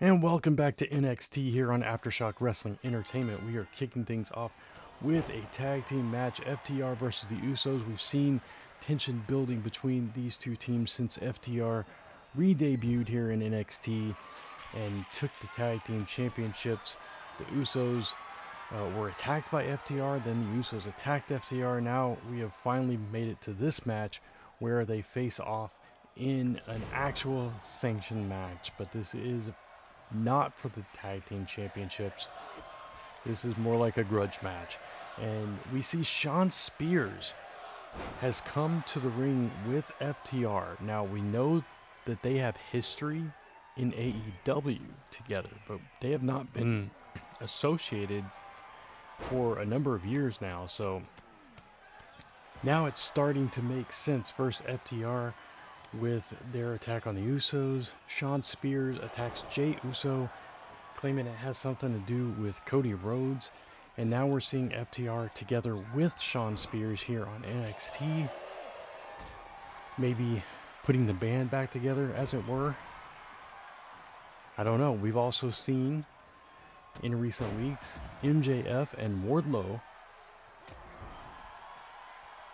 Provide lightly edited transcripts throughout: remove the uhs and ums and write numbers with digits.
And welcome back to NXT here on Aftershock Wrestling Entertainment. We are kicking things off with a tag team match, FTR versus the Usos. We've seen tension building between these two teams since FTR re-debuted here in NXT and took the tag team championships. The Usos were attacked by FTR, then the Usos attacked FTR. Now we have finally made it to this match where they face off in an actual sanctioned match, but this is not for the tag team championships. This is more like a grudge match. And we see Shawn Spears has come to the ring with FTR. Now we know that they have history in AEW together, but they have not been associated for a number of years now. So now it's starting to make sense versus FTR. With their attack on the Usos, Shawn Spears attacks Jey Uso, claiming it has something to do with Cody Rhodes. And now we're seeing FTR together with Shawn Spears here on NXT. Maybe putting the band back together, as it were. I don't know. We've also seen in recent weeks MJF and Wardlow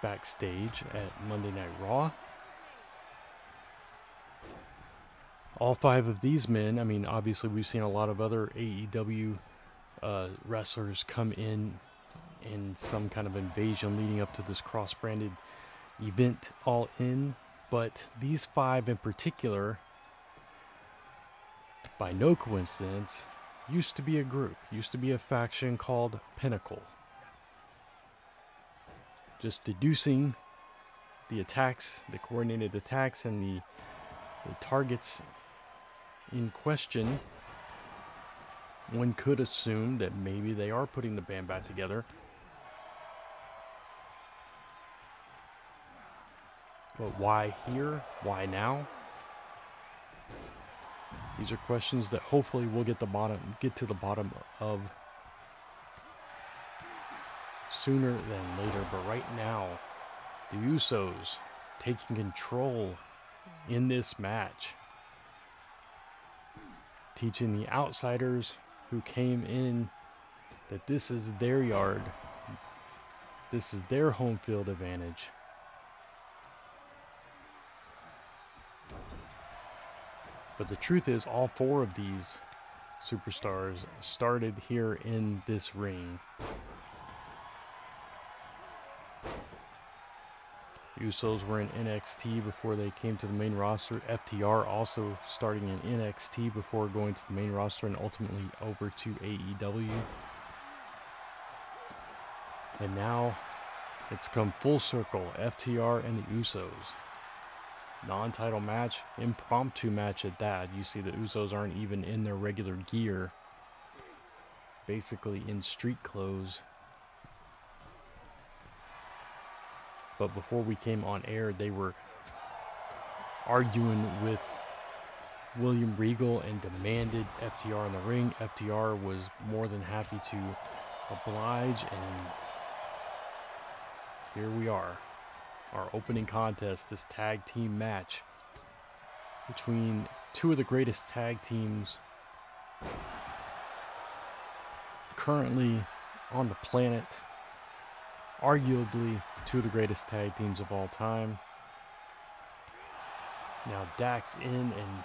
backstage at Monday Night Raw. All five of these men, I mean, obviously we've seen a lot of other AEW wrestlers come in some kind of invasion leading up to this cross-branded event All In. But these five in particular, by no coincidence, used to be a group, used to be a faction called Pinnacle. Just deducing the attacks, the coordinated attacks, and the targets in question, one could assume that maybe they are putting the band back together. But why here? Why now? These are questions that hopefully we'll get to the bottom of sooner than later. But right now, the Usos taking control in this match, teaching the outsiders who came in that this is their yard, this is their home field advantage. But the truth is, all four of these superstars started here in this ring. Usos were in NXT before they came to the main roster. FTR also starting in NXT before going to the main roster and ultimately over to AEW. And now it's come full circle. FTR and the Usos. Non-title match, impromptu match at that. You see the Usos aren't even in their regular gear. Basically in street clothes. But before we came on air, they were arguing with William Regal and demanded FTR in the ring. FTR was more than happy to oblige, and here we are. Our opening contest, this tag team match between two of the greatest tag teams currently on the planet. Arguably two of the greatest tag teams of all time. Now Dax in and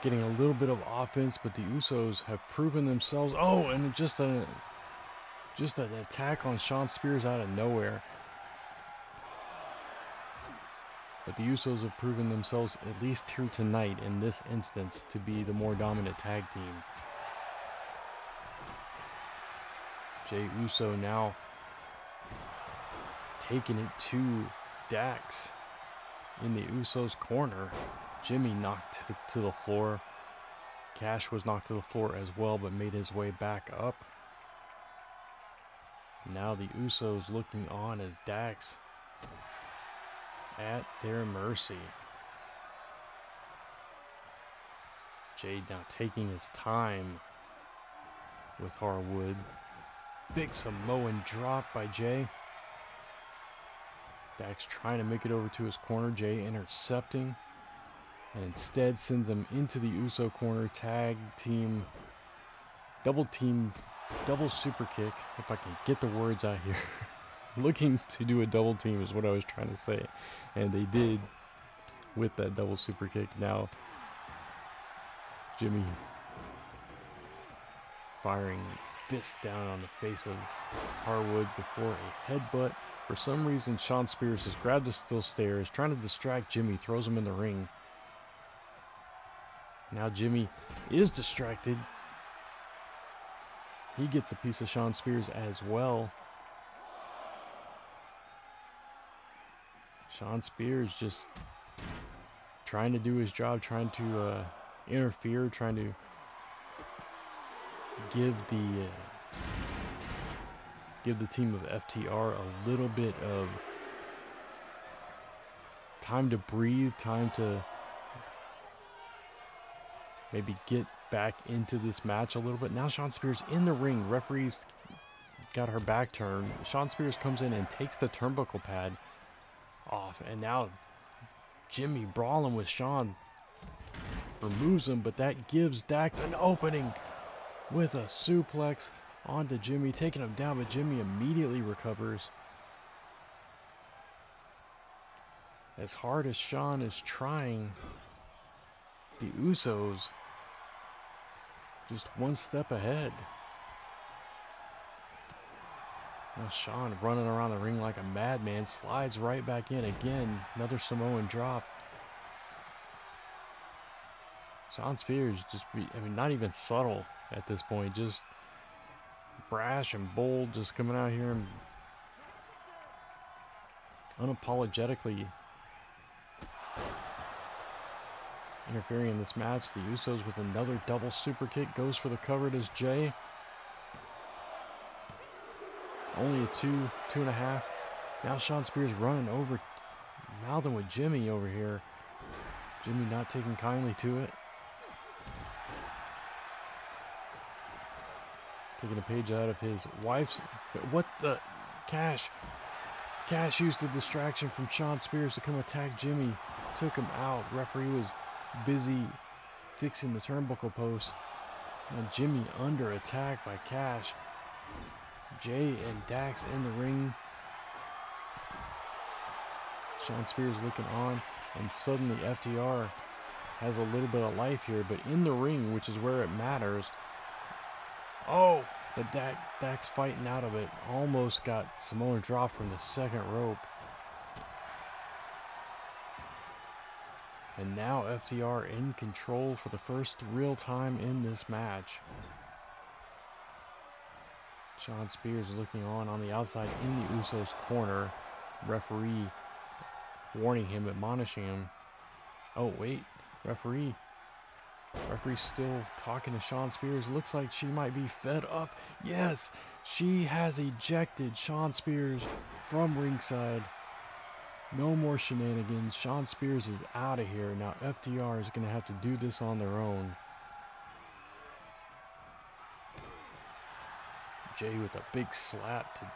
getting a little bit of offense, but the Usos have proven themselves. Oh, and just an attack on Shawn Spears out of nowhere. But the Usos have proven themselves, at least here tonight in this instance, to be the more dominant tag team. Jey Uso now taking it to Dax in the Usos corner. Jimmy knocked to the floor. Cash was knocked to the floor as well, but made his way back up. Now the Usos looking on as Dax at their mercy. Jay now taking his time with Harwood. Big Samoan drop by Jay. Dax trying to make it over to his corner. Jay intercepting. and instead sends him into the Uso corner. Tag team, double super kick, if I can get the words out here. Looking to do a double team is what I was trying to say, and they did with that double super kick. Now Jimmy firing fists down on the face of Harwood before a headbutt. For some reason, Shawn Spears has grabbed the steel stairs, trying to distract Jimmy, throws him in the ring. Now Jimmy is distracted. He gets a piece of Shawn Spears as well. Shawn Spears just trying to do his job, trying to interfere, trying to give the team of FTR a little bit of time to breathe, time to maybe get back into this match a little bit. Now Shawn Spears in the ring. Referee's got her back turned. Shawn Spears comes in and takes the turnbuckle pad off, and now Jimmy brawling with Shawn, removes him, but that gives Dax an opening with a suplex onto Jimmy, taking him down, but Jimmy immediately recovers. As hard as Shawn is trying, the Usos just one step ahead. Now Shawn running around the ring like a madman, slides right back in again. Another Samoan drop. Shawn Spears not even subtle at this point, just brash and bold, just coming out here and unapologetically interfering in this match. The Usos with another double super kick, goes for the cover. Does Jay. Only a 2.5. Now Shawn Spears running over, mouthing with Jimmy over here. Jimmy not taking kindly to it. Taking a page out of his wife's. What the? Cash used the distraction from Shawn Spears to come attack Jimmy. Took him out. Referee was busy fixing the turnbuckle post. Now Jimmy under attack by Cash. Jay and Dax in the ring. Shawn Spears looking on, and suddenly FTR has a little bit of life here, but in the ring, which is where it matters. Oh, but Dax fighting out of it. Almost got Samoan drop from the second rope. And now FTR in control for the first real time in this match. Shawn Spears looking on the outside in the Usos corner. Referee warning him, admonishing him. Oh wait, referee's still talking to Shawn Spears. Looks like she might be fed up. Yes, she has ejected Shawn Spears from ringside. No more shenanigans. Shawn Spears is out of here. Now FTR is going to have to do this on their own. Jay with a big slap to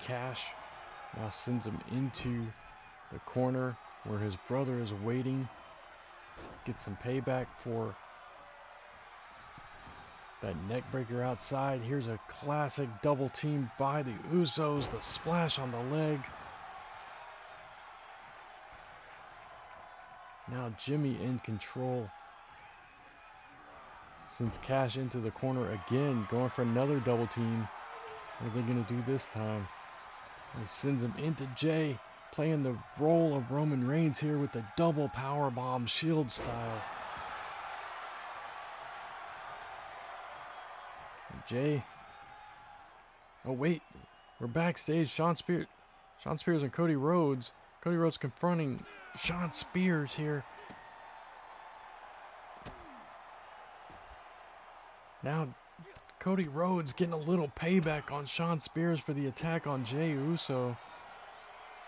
Cash. Now sends him into the corner where his brother is waiting. Get some payback for that neck breaker outside. Here's a classic double team by the Usos. The splash on the leg. Now Jimmy in control. Sends Cash into the corner again, going for another double team. What are they going to do this time? He sends him into Jay, playing the role of Roman Reigns here with the double powerbomb, Shield style. And Jay. Oh wait, we're backstage. Shawn Spears and Cody Rhodes. Cody Rhodes confronting Shawn Spears here. Now Cody Rhodes getting a little payback on Shawn Spears for the attack on Jey Uso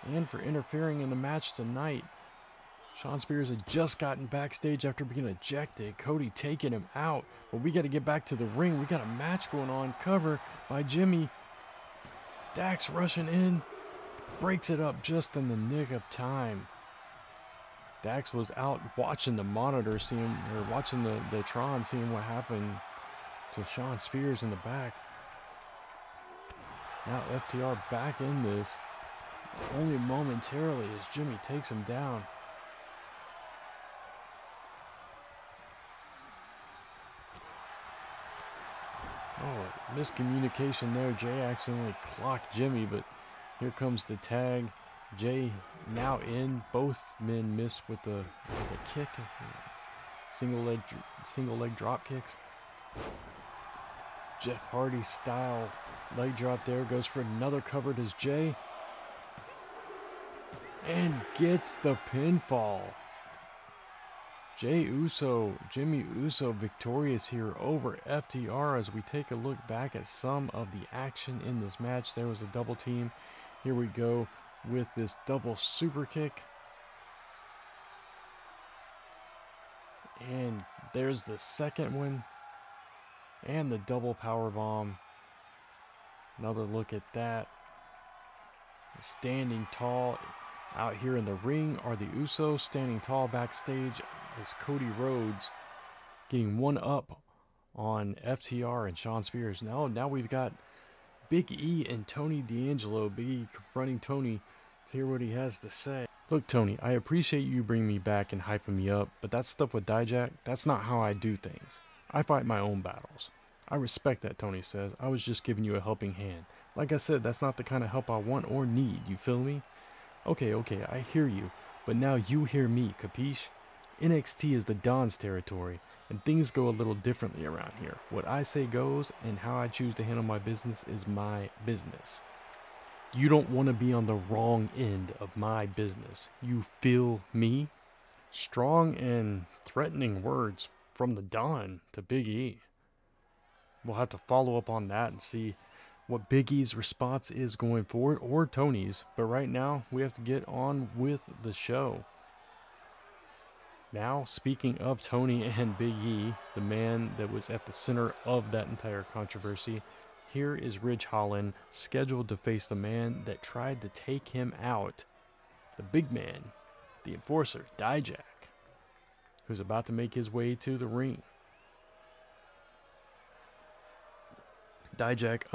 and for interfering in the match tonight. Shawn Spears had just gotten backstage after being ejected. Cody taking him out, but we got to get back to the ring. We got a match going on. Cover by Jimmy. Dax rushing in, breaks it up just in the nick of time. Dax was out watching the monitor, watching the Tron, seeing what happened to Shawn Spears in the back. Now FTR back in this, only momentarily as Jimmy takes him down. Oh, miscommunication there. Jay accidentally clocked Jimmy, but here comes the tag. Jay now in. Both men miss with the kick. Single leg drop kicks. Jeff Hardy style leg drop there. Goes for another cover. Does Jay. And gets the pinfall. Jimmy Uso victorious here over FTR as we take a look back at some of the action in this match. There was a double team. Here we go with this double super kick. And there's the second one. And the double power bomb. Another look at that. Standing tall out here in the ring are the Usos. Standing tall backstage is Cody Rhodes getting one up on FTR and Shawn Spears. Now we've got Big E and Tony D'Angelo. Big E confronting Tony to hear what he has to say. Look, Tony, I appreciate you bringing me back and hyping me up, but that stuff with Dijak, that's not how I do things. I fight my own battles. I respect that, Tony says. I was just giving you a helping hand. Like I said, that's not the kind of help I want or need, you feel me? Okay, I hear you, but now you hear me, capiche? NXT is the Don's territory, and things go a little differently around here. What I say goes, and how I choose to handle my business is my business. You don't want to be on the wrong end of my business. You feel me? Strong and threatening words from the Don to Big E. We'll have to follow up on that and see what Big E's response is going forward, or Tony's. But right now, we have to get on with the show. Now, speaking of Tony and Big E, the man that was at the center of that entire controversy, here is Ridge Holland, scheduled to face the man that tried to take him out, the big man, the enforcer, Dijak, who's about to make his way to the ring. Dijak,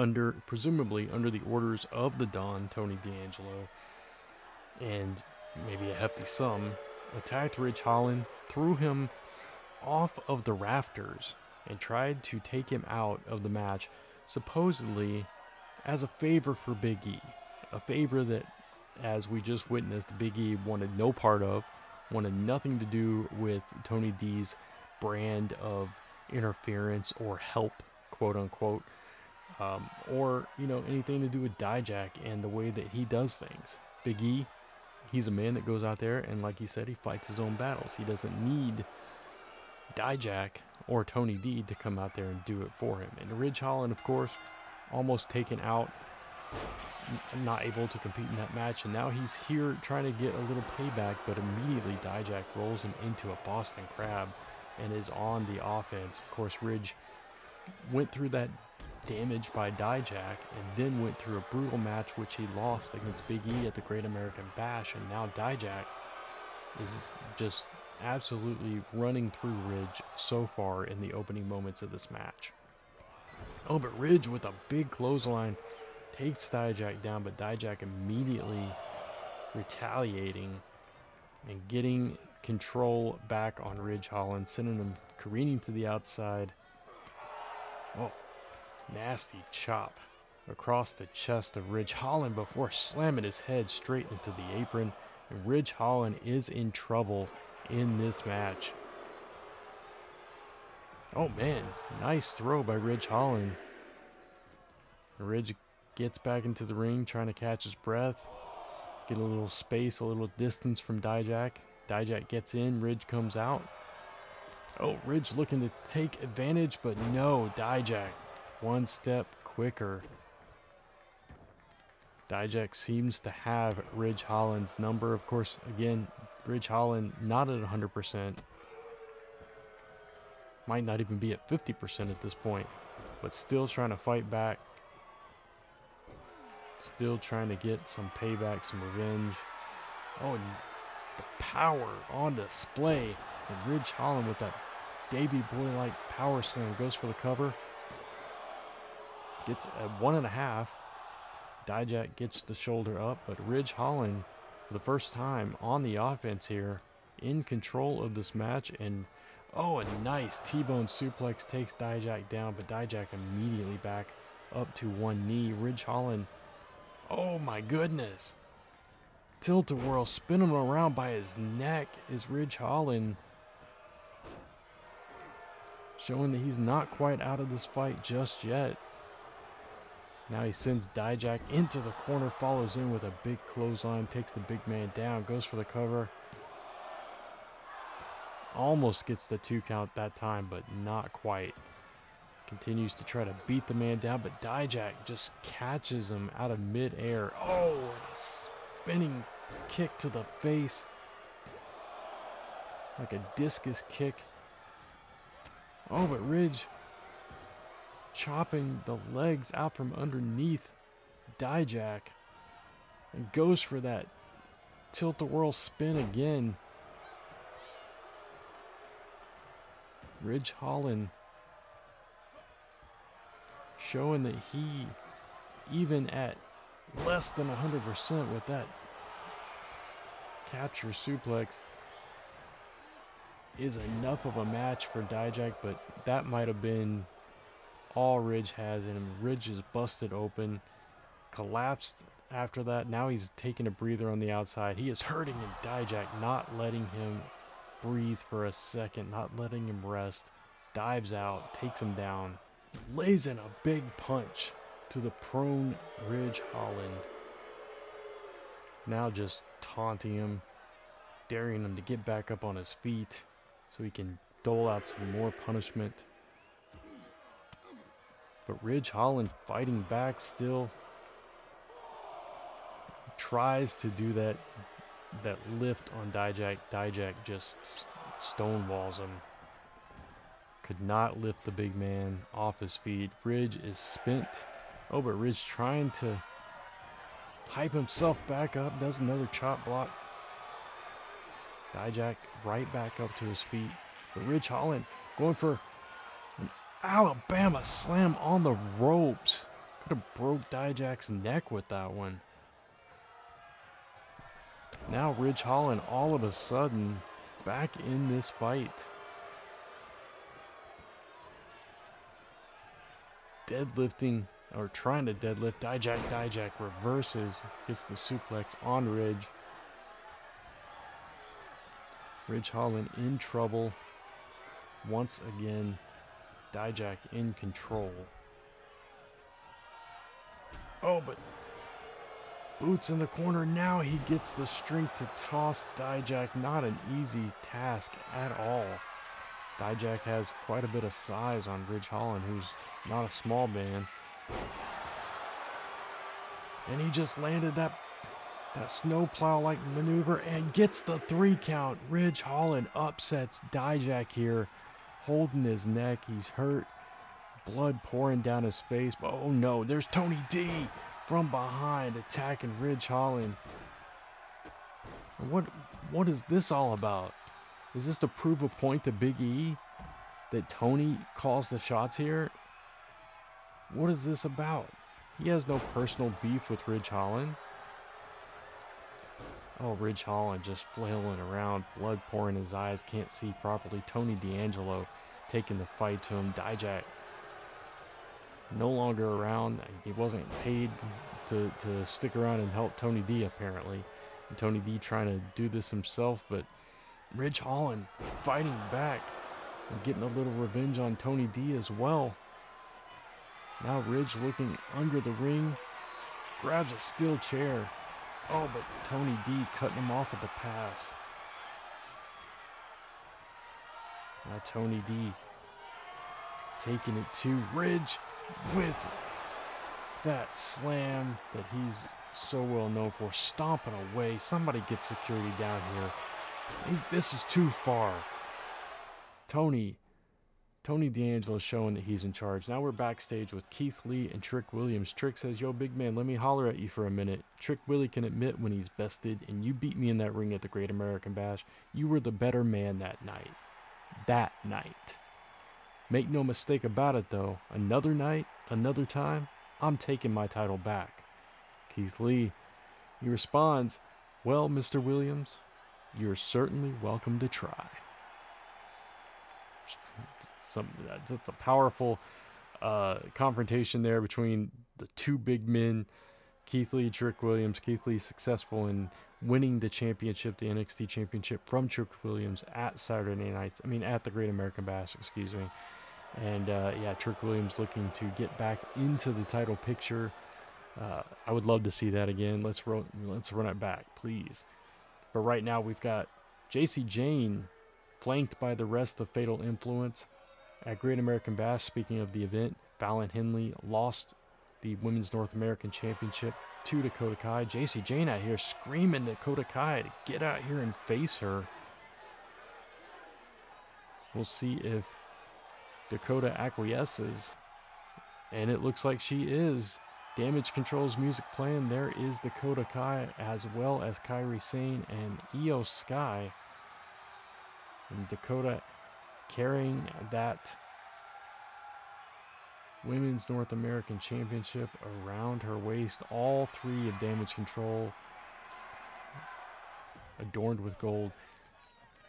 presumably under the orders of the Don, Tony D'Angelo, and maybe a hefty sum, attacked Ridge Holland, threw him off of the rafters, and tried to take him out of the match, supposedly as a favor for Big E. A favor that, as we just witnessed, Big E wanted no part of, wanted nothing to do with Tony D's brand of interference or help, quote unquote, or, anything to do with Dijak and the way that he does things. Big E, he's a man that goes out there and, like he said, he fights his own battles. He doesn't need Dijak or Tony D to come out there and do it for him. And Ridge Holland, of course, almost taken out, not able to compete in that match. And now he's here trying to get a little payback, but immediately Dijak rolls him into a Boston Crab and is on the offense. Of course, Ridge went through that damage by Dijak and then went through a brutal match which he lost against Big E at the Great American Bash, and now Dijak is just absolutely running through Ridge so far in the opening moments of this match. Oh, but Ridge with a big clothesline takes Dijak down, but Dijak immediately retaliating and getting control back on Ridge Holland, sending him careening to the outside. Oh, nasty chop across the chest of Ridge Holland before slamming his head straight into the apron. And Ridge Holland is in trouble in this match. Oh man, nice throw by Ridge Holland. Ridge gets back into the ring trying to catch his breath, get a little space, a little distance from Dijak. Dijak gets in, Ridge comes out. Oh, Ridge looking to take advantage, but no, Dijak one step quicker. Dijak seems to have Ridge Holland's number. Of course, again, Ridge Holland not at 100%. Might not even be at 50% at this point, but still trying to fight back. Still trying to get some payback, some revenge. Oh, and the power on display. And Ridge Holland with that baby boy-like power slam goes for the cover. Gets a 1.5. Dijak gets the shoulder up, but Ridge Holland, for the first time on the offense here, in control of this match. And oh, a nice T-bone suplex takes Dijak down, but Dijak immediately back up to one knee. Ridge Holland, oh my goodness. Tilt-a-whirl, spin him around by his neck is Ridge Holland. Showing that he's not quite out of this fight just yet. Now he sends Dijak into the corner, follows in with a big clothesline, takes the big man down, goes for the cover. Almost gets the 2 count that time, but not quite. Continues to try to beat the man down, but Dijak just catches him out of midair. Oh, and a spinning kick to the face. Like a discus kick. Oh, but Ridge chopping the legs out from underneath Dijak. And goes for that tilt-a-whirl spin again. Ridge Holland showing that he, even at less than 100% with that capture suplex, is enough of a match for Dijak, but that might have been all Ridge has in him. Ridge is busted open, collapsed after that. Now he's taking a breather on the outside. He is hurting, and Dijak not letting him breathe for a second, not letting him rest. Dives out, takes him down, lays in a big punch to the prone Ridge Holland. Now just taunting him, daring him to get back up on his feet so he can dole out some more punishment. But Ridge Holland fighting back still. Tries to do that lift on Dijak. Dijak just stonewalls him. Could not lift the big man off his feet. Ridge is spent. Oh, but Ridge trying to hype himself back up. Does another chop block. Dijak right back up to his feet. But Ridge Holland going for an Alabama slam on the ropes. Could have broke Dijak's neck with that one. Now Ridge Holland all of a sudden back in this fight. Deadlifting, or trying to deadlift Dijak. Dijak reverses, hits the suplex on Ridge. Ridge Holland in trouble. Once again, Dijak in control. Oh, but boots in the corner. Now he gets the strength to toss Dijak. Not an easy task at all. Dijak has quite a bit of size on Ridge Holland, who's not a small man. And he just landed that snowplow-like maneuver and gets the 3 count. Ridge Holland upsets Dijak here, holding his neck. He's hurt, blood pouring down his face. But oh no, there's Tony D from behind attacking Ridge Holland. What is this all about? Is this to prove a point to Big E that Tony calls the shots here? What is this about? He has no personal beef with Ridge Holland. Oh, Ridge Holland just flailing around, blood pouring in his eyes, can't see properly. Tony D'Angelo taking the fight to him. Dijak no longer around. He wasn't paid to stick around and help Tony D, apparently. And Tony D trying to do this himself, but Ridge Holland fighting back and getting a little revenge on Tony D as well. Now Ridge looking under the ring, grabs a steel chair. Oh, but Tony D cutting him off at the pass. Now Tony D taking it to Ridge with that slam that he's so well known for, stomping away. Somebody get security down here. This is too far. Tony Tony D'Angelo showing that he's in charge. Now we're backstage with Keith Lee and Trick Williams. Trick says, yo, big man, let me holler at you for a minute. Trick Willie can admit when he's bested, and you beat me in that ring at the Great American Bash. You were the better man that night. That night. Make no mistake about it, though. Another night, another time, I'm taking my title back. Keith Lee, he responds, well, Mr. Williams, you're certainly welcome to try. That's a powerful confrontation there between the two big men, Keith Lee, Trick Williams. Keith Lee successful in winning the championship, the NXT championship from Trick Williams at the Great American Bash, excuse me. And Trick Williams looking to get back into the title picture. I would love to see that again. Let's run it back, please. But right now we've got Jacy Jayne flanked by the rest of Fatal Influence. At Great American Bash, speaking of the event, Fallon Henley lost the Women's North American Championship to Dakota Kai. Jacy Jayne out here screaming at Dakota Kai to get out here and face her. We'll see if Dakota acquiesces. And it looks like she is. Damage Control's music playing. There is Dakota Kai as well as Kairi Sane and Io Sky. And Dakota carrying that Women's North American Championship around her waist. All three of Damage Control adorned with gold.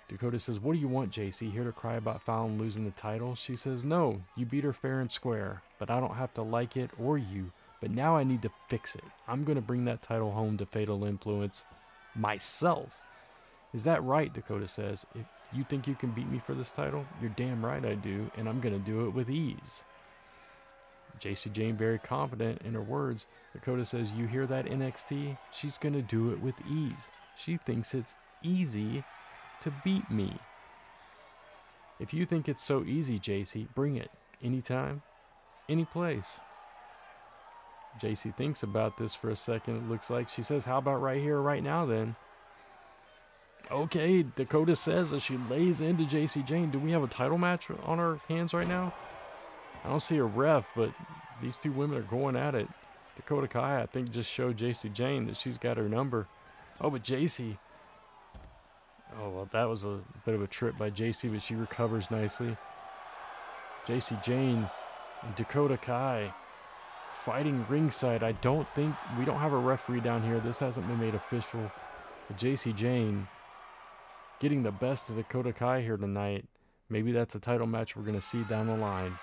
Dakota says, what do you want, Jacy? Here to cry about Fallon losing the title? She says, no, you beat her fair and square, but I don't have to like it or you. But now I need to fix it. I'm going to bring that title home to Fatal Influence myself. Is that right? Dakota says. If you think you can beat me for this title? You're damn right I do, and I'm going to do it with ease. Jacy Jayne very confident in her words. Dakota says, you hear that, NXT? She's going to do it with ease. She thinks it's easy to beat me. If you think it's so easy, Jacy, bring it. Anytime, any place. Jacy thinks about this for a second, it looks like. She says, how about right here, right now, then? Okay, Dakota says as she lays into Jacy Jayne. Do we have a title match on our hands right now? I don't see a ref, but these two women are going at it. Dakota Kai, I think, just showed Jacy Jayne that she's got her number. Oh, but Jacy. Oh, well, that was a bit of a trip by Jacy, but she recovers nicely. Jacy Jayne and Dakota Kai fighting ringside. We don't have a referee down here. This hasn't been made official. But Jacy Jayne getting the best of Dakota Kai here tonight. Maybe that's a title match we're going to see down the line.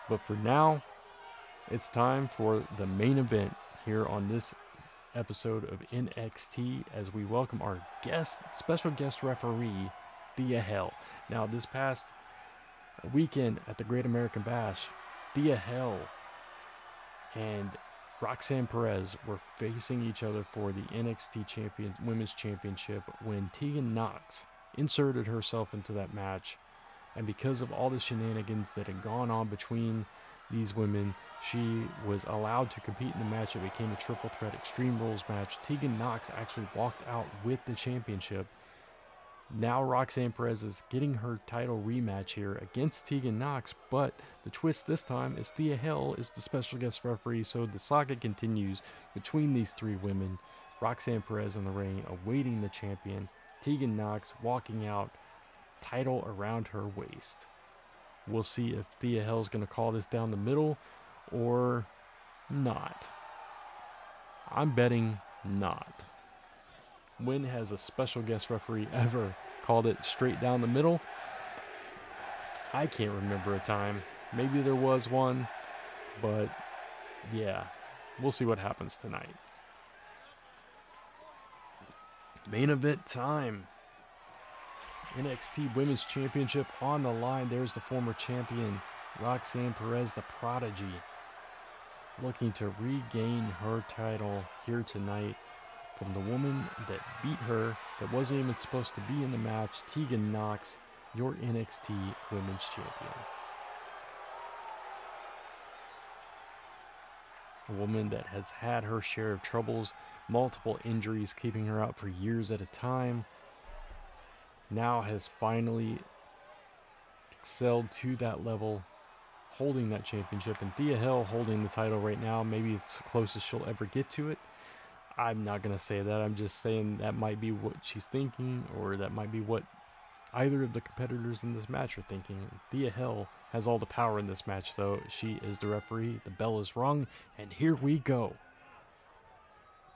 But for now, it's time for the main event here on this episode of NXT as we welcome our special guest referee, Thea Hail. Now, this past weekend at the Great American Bash, Thea Hail and Roxanne Perez were facing each other for the NXT Women's Championship when Tegan Nox inserted herself into that match. And because of all the shenanigans that had gone on between these women, she was allowed to compete in the match. It became a triple threat Extreme Rules match. Tegan Nox actually walked out with the championship. Now Roxanne Perez is getting her title rematch here against Tegan Nox, but the twist this time is Thea Hail is the special guest referee, so the saga continues between these three women. Roxanne Perez in the ring awaiting the champion. Tegan Nox walking out, title around her waist. We'll see if Thea Hail is going to call this down the middle or not. I'm betting not. When has a special guest referee ever called it straight down the middle? I can't remember a time. Maybe there was one, but yeah, we'll see what happens tonight. Main event time. NXT Women's Championship on the line. There's the former champion, Roxanne Perez, the prodigy, looking to regain her title here tonight from the woman that beat her, that wasn't even supposed to be in the match, Tegan Nox, your NXT Women's Champion. A woman that has had her share of troubles, multiple injuries keeping her out for years at a time, now has finally excelled to that level, holding that championship. And Thea Hail holding the title right now, maybe it's the closest she'll ever get to it. I'm not going to say that. I'm just saying that might be what she's thinking, or that might be what either of the competitors in this match are thinking. Thea Hail has all the power in this match, though. She is the referee. The bell is rung, and here we go.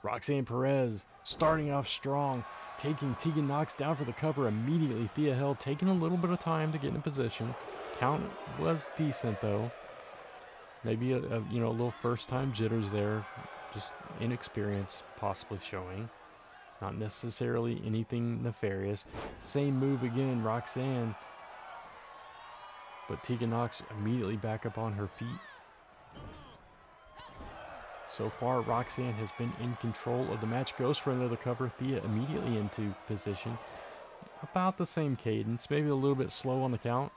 Roxanne Perez starting off strong, taking Tegan Nox down for the cover immediately. Thea Hail taking a little bit of time to get in position. Count was decent, though. Maybe a little first-time jitters there, just inexperience possibly showing. Not necessarily anything nefarious. Same move again, Roxanne. But Tegan Nox immediately back up on her feet. So far, Roxanne has been in control of the match. Goes for another cover. Thea immediately into position. About the same cadence. Maybe a little bit slow on the count.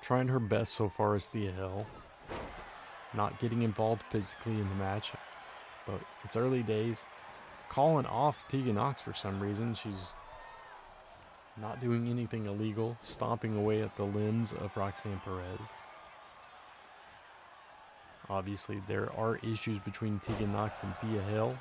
Trying her best so far as Thea Hail. Not getting involved physically in the match. But it's early days. Calling off Tegan Nox for some reason. She's not doing anything illegal. Stomping away at the limbs of Roxanne Perez. Obviously, there are issues between Tegan Nox and Thea Hail.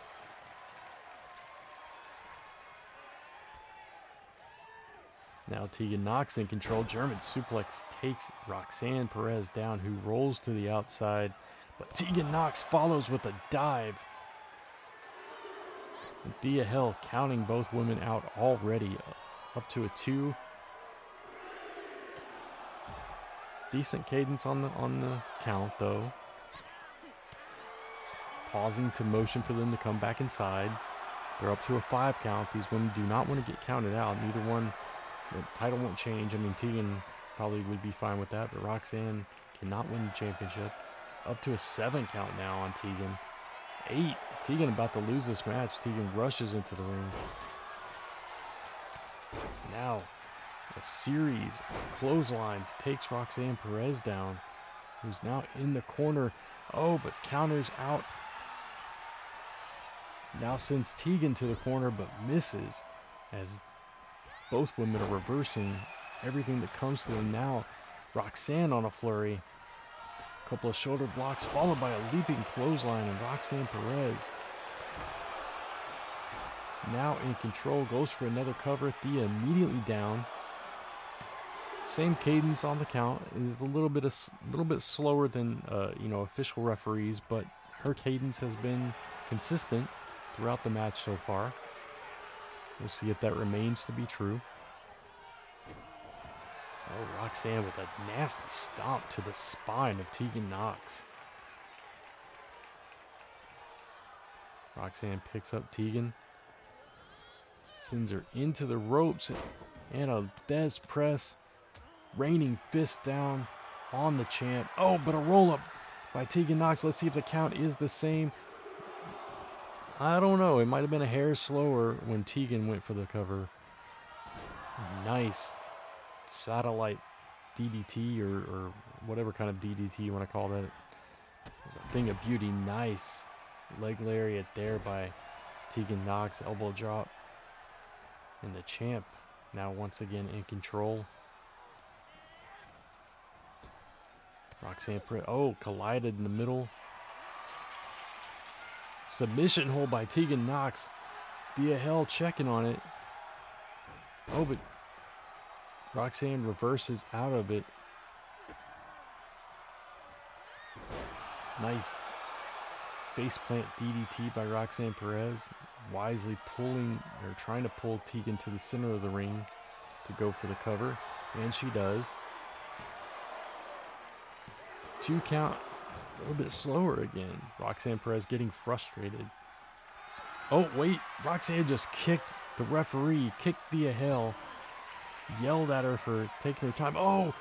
Now Tegan Nox in control. German suplex takes Roxanne Perez down, who rolls to the outside. But Tegan Nox follows with a dive. And Thea Hail counting both women out already. Up to a 2. Decent cadence on the count, though. Pausing to motion for them to come back inside. They're up to a 5 count. These women do not want to get counted out. Neither one. The title won't change. I mean, Tegan probably would be fine with that, but Roxanne cannot win the championship. Up to a 7 count now on Tegan. 8. Tegan about to lose this match. Tegan rushes into the ring. Now, a series of clotheslines takes Roxanne Perez down, who's now in the corner. Oh, but counters out. Now sends Tegan to the corner, but misses as both women are reversing everything that comes to them. Now, Roxanne on a flurry. A couple of shoulder blocks, followed by a leaping clothesline, and Roxanne Perez now in control, goes for another cover. Thea immediately down. Same cadence on the count. It is a little bit slower than official referees, but her cadence has been consistent throughout the match so far. We'll see if that remains to be true. Oh, Roxanne with a nasty stomp to the spine of Tegan Nox. Roxanne picks up Tegan. Sends her into the ropes. And a Des press. Raining fist down on the champ. Oh, but a roll-up by Tegan Nox. Let's see if the count is the same. I don't know. It might have been a hair slower when Tegan went for the cover. Nice satellite DDT or whatever kind of DDT you want to call that. It's a thing of beauty. Nice leg lariat there by Tegan Nox. Elbow drop. And the champ now once again in control. Roxanne Perez. Oh, collided in the middle. Submission hold by Tegan Nox. Thea Hail checking on it. Oh, but Roxanne reverses out of it. Nice faceplant DDT by Roxanne Perez. Wisely trying to pull Tegan to the center of the ring to go for the cover. And she does. 2 count. A little bit slower again. Roxanne Perez getting frustrated. Oh, wait. Roxanne just kicked the referee. Kicked Thea Hail. Yelled at her for taking her time. Oh!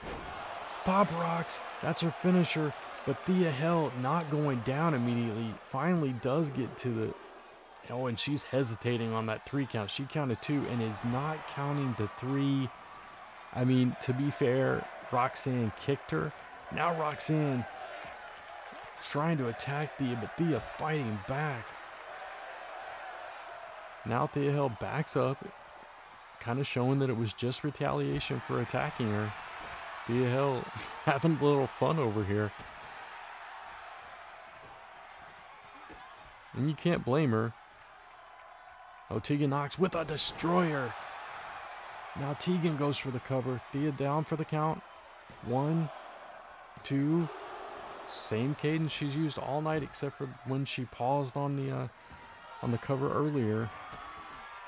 Pop Rocks. That's her finisher. But Thea Hail not going down immediately. Finally does get to the... Oh, and she's hesitating on that 3 count. She counted 2 and is not counting the 3. I mean, to be fair, Roxanne kicked her. Now Roxanne trying to attack Thea, but Thea fighting back. Now Thea Hail backs up, kind of showing that it was just retaliation for attacking her. Thea Hail having a little fun over here. And you can't blame her. Oh, Tegan Nox with a destroyer. Now Tegan goes for the cover. Thea down for the count. 1, 2. Same cadence she's used all night except for when she paused on the cover earlier.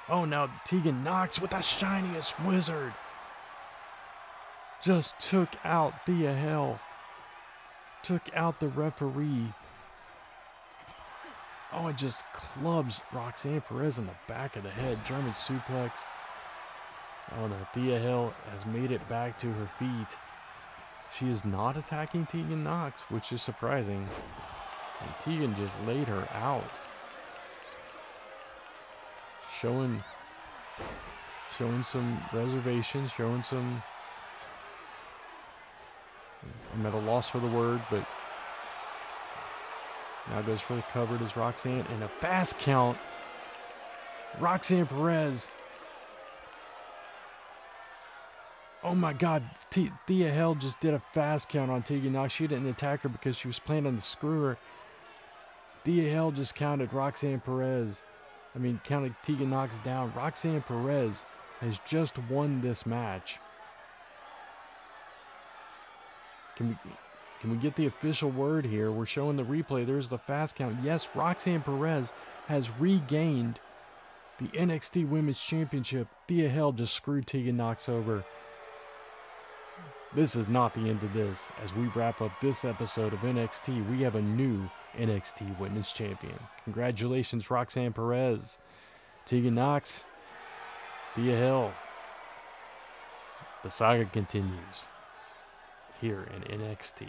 Oh, now Tegan Nox with the shiniest wizard. Just took out Thea Hail. Took out the referee. Oh, it just clubs Roxanne Perez in the back of the head. German suplex. Oh no, Thea Hail has made it back to her feet. She is not attacking Tegan Nox, which is surprising. And Tegan just laid her out. Showing some reservation, showing some... I'm at a loss for the word, but now goes for the cover. Does Roxanne in a fast count. Roxanne Perez. Oh my God, Thea Hail just did a fast count on Tegan Nox. She didn't attack her because she was planning to screw her. Thea Hail just counted Roxanne Perez. Counted Tegan Nox down. Roxanne Perez has just won this match. Can we get the official word here? We're showing the replay. There's the fast count. Yes, Roxanne Perez has regained the NXT Women's Championship. Thea Hail just screwed Tegan Nox over. This is not the end of this. As we wrap up this episode of NXT, we have a new NXT Women's Champion. Congratulations, Roxanne Perez. Tegan Nox, Thea Hail. The saga continues here in NXT.